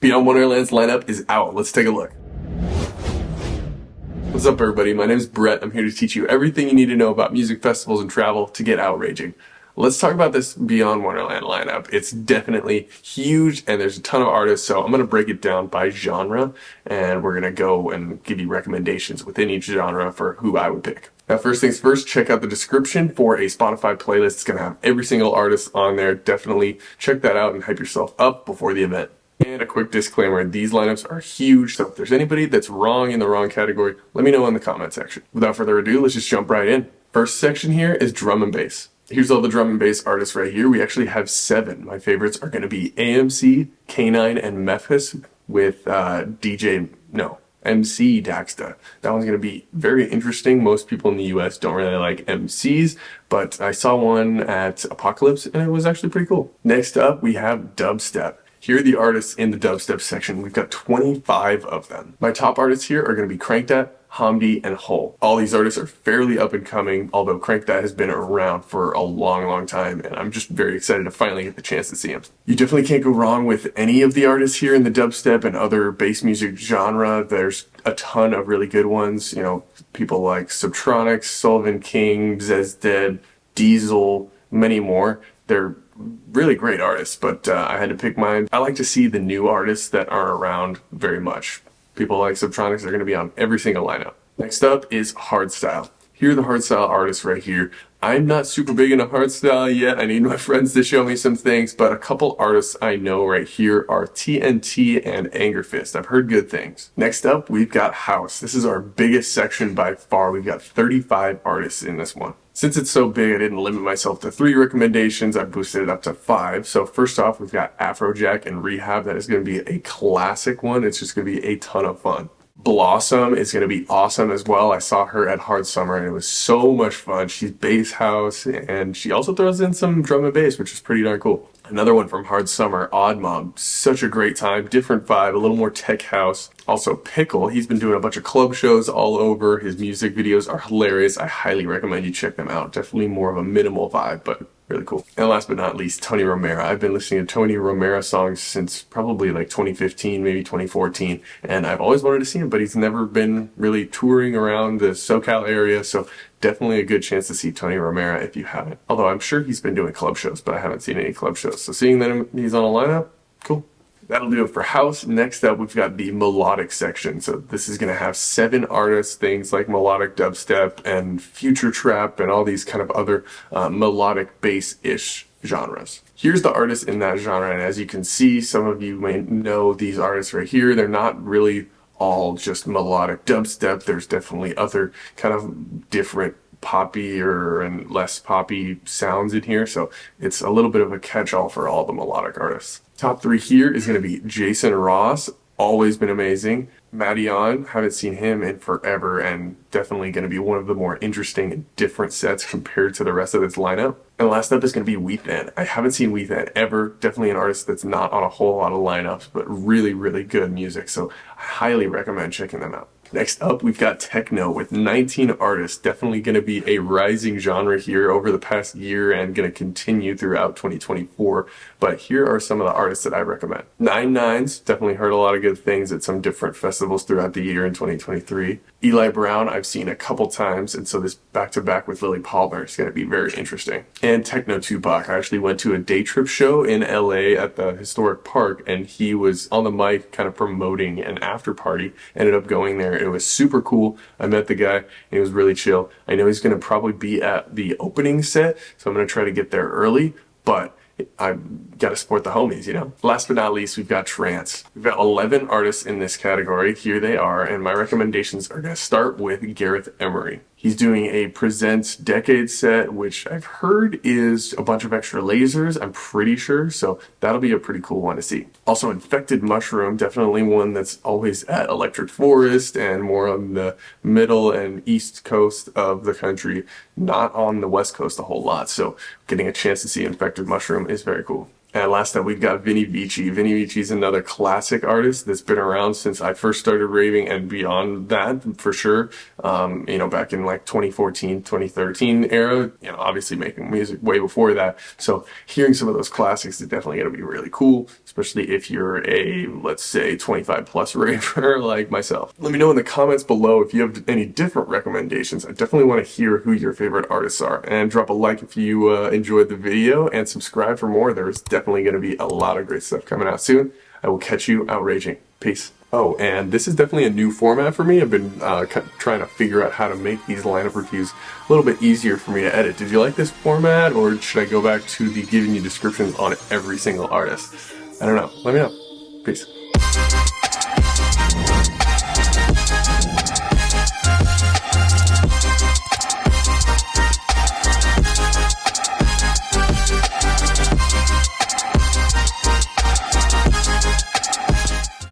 Beyond Wonderland's lineup is out. Let's take a look. What's up, everybody? My name is Brett. I'm here to teach you everything you need to know about music festivals and travel to get outraging. Let's talk about this Beyond Wonderland lineup. It's definitely huge and there's a ton of artists, so I'm going to break it down by genre and we're going to go and give you recommendations within each genre for who I would pick. Now, first things first, check out the description for a Spotify playlist. It's going to have every single artist on there. Definitely check that out and hype yourself up before the event. And a quick disclaimer, these lineups are huge, so if there's anybody that's wrong in the wrong category, let me know in the comment section. Without further ado, let's just jump right in. First section here is drum and bass. Here's all the drum and bass artists right here. We actually have 7. My favorites are going to be AMC, K9, and Memphis with MC Daxta. That one's going to be very interesting. Most people in the US don't really like MCs, but I saw one at Apocalypse and it was actually pretty cool. Next up, we have Dubstep. Here are the artists in the dubstep section. We've got 25 of them. My top artists here are going to be Crankdat, Hamdi, and Hull. All these artists are fairly up and coming, although Crankdat has been around for a long time, and I'm just very excited to finally get the chance to see him. You definitely can't go wrong with any of the artists here in the dubstep and other bass music genre. There's a ton of really good ones. You know, people like Subtronics, Sullivan King, Zezdead, Diesel, many more. They're really great artists, but I had to pick mine. I like to see the new artists that aren't around very much. People like Subtronics are going to be on every single lineup. Next up is Hardstyle. Here are the Hardstyle artists right here. I'm not super big into Hardstyle yet. I need my friends to show me some things, but a couple artists I know right here are TNT and Anger Fist. I've heard good things. Next up, we've got House. This is our biggest section by far. We've got 35 artists in this one. Since it's so big, I didn't limit myself to 3 recommendations. I boosted it up to 5. So first off, we've got Afrojack and Rehab. That is going to be a classic one. It's just going to be a ton of fun. Blossom is going to be awesome as well. I saw her at Hard Summer and it was so much fun. She's bass house and she also throws in some drum and bass, which is pretty darn cool. Another one from Hard Summer, Odd Mob. Such a great time, different vibe, a little more tech house. Also Pickle, he's been doing a bunch of club shows all over. His music videos are hilarious. I highly recommend you check them out. Definitely more of a minimal vibe, but really cool. And last but not least, Tony Romera. I've been listening to Tony Romera songs since probably like 2015, maybe 2014, and I've always wanted to see him, but he's never been really touring around the SoCal area, so definitely a good chance to see Tony Romera if you haven't. Although I'm sure he's been doing club shows, but I haven't seen any club shows. So seeing that he's on a lineup, cool. That'll do it for House. Next up, we've got the melodic section. So this is going to have 7 artists, things like melodic dubstep and future trap and all these kind of other melodic bass-ish genres. Here's the artists in that genre, and as you can see, some of you may know these artists right here. They're not really all just melodic dubstep. There's definitely other kind of different poppier and less poppy sounds in here, so it's a little bit of a catch-all for all the melodic artists. Top 3 here is going to be Jason Ross, always been amazing. Madion, haven't seen him in forever, and definitely going to be one of the more interesting and different sets compared to the rest of this lineup. And last up is going to be Weethan. I haven't seen Weethan ever. Definitely an artist that's not on a whole lot of lineups, but really good music, so I highly recommend checking them out. Next up, we've got Techno with 19 artists. Definitely going to be a rising genre here over the past year and going to continue throughout 2024. But here are some of the artists that I recommend. 99's, definitely heard a lot of good things at some different festivals throughout the year in 2023. Eli Brown, I've seen a couple times, and so this back-to-back with Lily Palmer is going to be very interesting. And Techno Tupac. I actually went to a day trip show in LA at the historic park, and he was on the mic kind of promoting an after party. Ended up going there. It was super cool. I met the guy, and he was really chill. I know he's going to probably be at the opening set, so I'm going to try to get there early, but I've got to support the homies, you know? Last but not least, we've got Trance. We've got 11 artists in this category. Here they are, and my recommendations are going to start with Gareth Emery. He's doing a Presents Decade set, which I've heard is a bunch of extra lasers, I'm pretty sure, so that'll be a pretty cool one to see. Also, Infected Mushroom, definitely one that's always at Electric Forest and more on the middle and east coast of the country, not on the west coast a whole lot, so getting a chance to see Infected Mushroom is very cool. And last up, we've got Vinny Vici. Vinny Vici is another classic artist that's been around since I first started raving and beyond that, for sure. You know, back in like 2014, 2013 era, you know, obviously making music way before that. So hearing some of those classics is definitely going to be really cool. especially if you're a, let's say, 25 plus raver like myself. Let me know in the comments below if you have any different recommendations. I definitely want to hear who your favorite artists are, and drop a like if you enjoyed the video, and subscribe for more. There's definitely going to be a lot of great stuff coming out soon. I will catch you outraging. Peace. Oh, and this is definitely a new format for me. I've been trying to figure out how to make these lineup reviews a little bit easier for me to edit. Did you like this format, or should I go back to the giving you descriptions on every single artist? I don't know. Let me know. Peace.